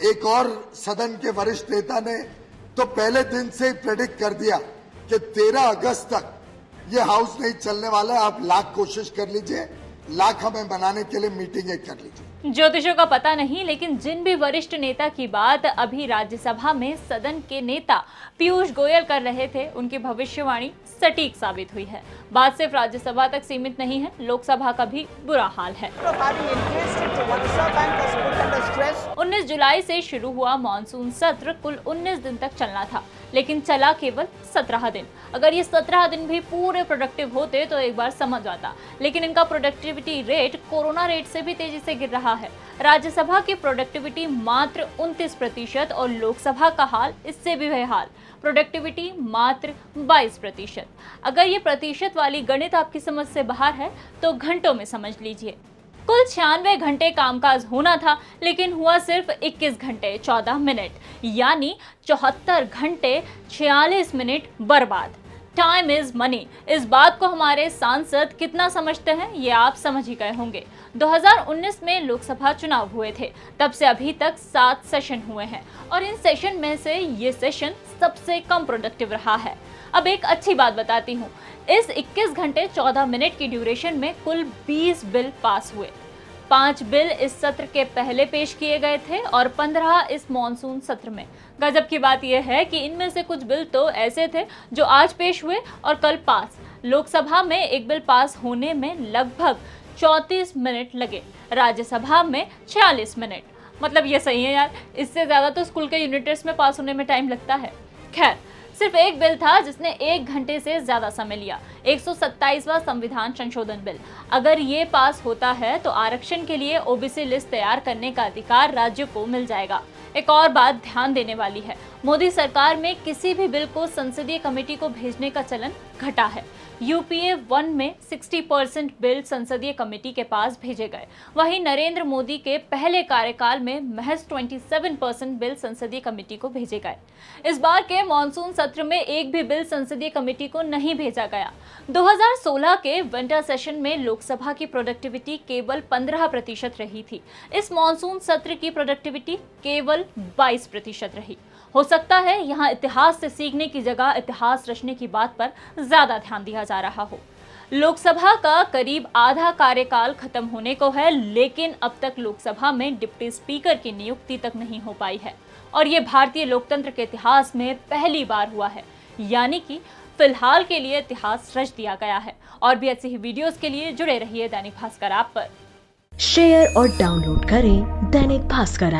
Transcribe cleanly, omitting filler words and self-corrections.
एक और सदन के वरिष्ठ नेता ने तो पहले दिन से ही प्रेडिक्ट कर दिया कि 13 अगस्त तक ये हाउस नहीं चलने वाला है। आप लाख कोशिश कर लीजिए, लाख हमें बनाने के लिए मीटिंगें कर लीजिए। ज्योतिषों का पता नहीं, लेकिन जिन भी वरिष्ठ नेता की बात अभी राज्यसभा में सदन के नेता पीयूष गोयल कर रहे थे, उनकी भविष्यवाणी सटीक साबित हुई है। बात सिर्फ राज्यसभा तक सीमित नहीं है, लोकसभा का भी बुरा हाल है। 19 जुलाई से शुरू हुआ मॉनसून सत्र कुल 19 दिन तक चलना था, लेकिन चला केवल 17 दिन। अगर ये 17 दिन भी पूरे प्रोडक्टिव होते तो एक बार समझ आता, लेकिन इनका प्रोडक्टिविटी रेट कोरोना रेट से भी तेजी से गिर रहा है। राज्यसभा की प्रोडक्टिविटी मात्र 29% और लोकसभा का हाल इससे भी बेहाल, प्रोडक्टिविटी मात्र 22%। अगर ये प्रतिशत वाली गणित आपकी समझ से बाहर है तो घंटों में समझ लीजिए। कुल 96 घंटे कामकाज होना था, लेकिन हुआ सिर्फ 21 घंटे 14 मिनट, यानी 74 घंटे 46 मिनट बर्बाद। टाइम इज मनी, इस बात को हमारे सांसद कितना समझते हैं ये आप समझ ही गए होंगे। 2019 में लोकसभा चुनाव हुए थे, तब से अभी तक 7 सेशन हुए हैं और इन सेशन में से ये सेशन सबसे कम प्रोडक्टिव रहा है। अब एक अच्छी बात बताती हूँ, इस 21 घंटे 14 मिनट की ड्यूरेशन में कुल 20 बिल पास हुए। 5 बिल इस सत्र के पहले पेश किए गए थे और 15 इस मॉनसून सत्र में। गजब की बात यह है कि इनमें से कुछ बिल तो ऐसे थे जो आज पेश हुए और कल पास। लोकसभा में एक बिल पास होने में लगभग 34 मिनट लगे, राज्यसभा में 46 मिनट। मतलब ये सही है यार, इससे ज्यादा तो स्कूल के यूनिट टेस्ट में पास होने में टाइम लगता है। खैर, सिर्फ एक बिल था जिसने 1 घंटे से ज्यादा समय लिया, 127वां संविधान संशोधन बिल। अगर ये पास होता है तो आरक्षण के लिए ओबीसी लिस्ट तैयार करने का अधिकार राज्य को मिल जाएगा। एक और बात ध्यान देने वाली है, मोदी सरकार में किसी भी बिल को संसदीय कमेटी को भेजने का चलन घटा है। यूपीए 1 में 60% बिल संसदीय कमेटी के पास भेजे गए, वहीं नरेंद्र मोदी के पहले कार्यकाल में महज 27% बिल संसदीय कमेटी को भेजे गए। इस बार के मॉनसून सत्र में एक भी बिल संसदीय कमेटी को नहीं भेजा गया। 2016 के विंटर सेशन में लोकसभा की प्रोडक्टिविटी केवल 15% रही थी। इस मॉनसून सत्र की प्रोडक्टिविटी केवल 22% रही। हो सकता है यहाँ इतिहास से सीखने की जगह इतिहास रचने की बात पर ज्यादा ध्यान दिया जा रहा हो। लोकसभा का करीब आधा कार्यकाल खत्म होने को है, लेकिन अब तक लोकसभा में डिप्टी स्पीकर की नियुक्ति तक नहीं हो पाई है और ये भारतीय लोकतंत्र के इतिहास में पहली बार हुआ है। यानी कि फिलहाल के लिए इतिहास रच दिया गया है। और भी ऐसी ही वीडियोस के लिए जुड़े रहिए दैनिक भास्कर ऐप पर। शेयर और डाउनलोड करें दैनिक भास्कर ऐप।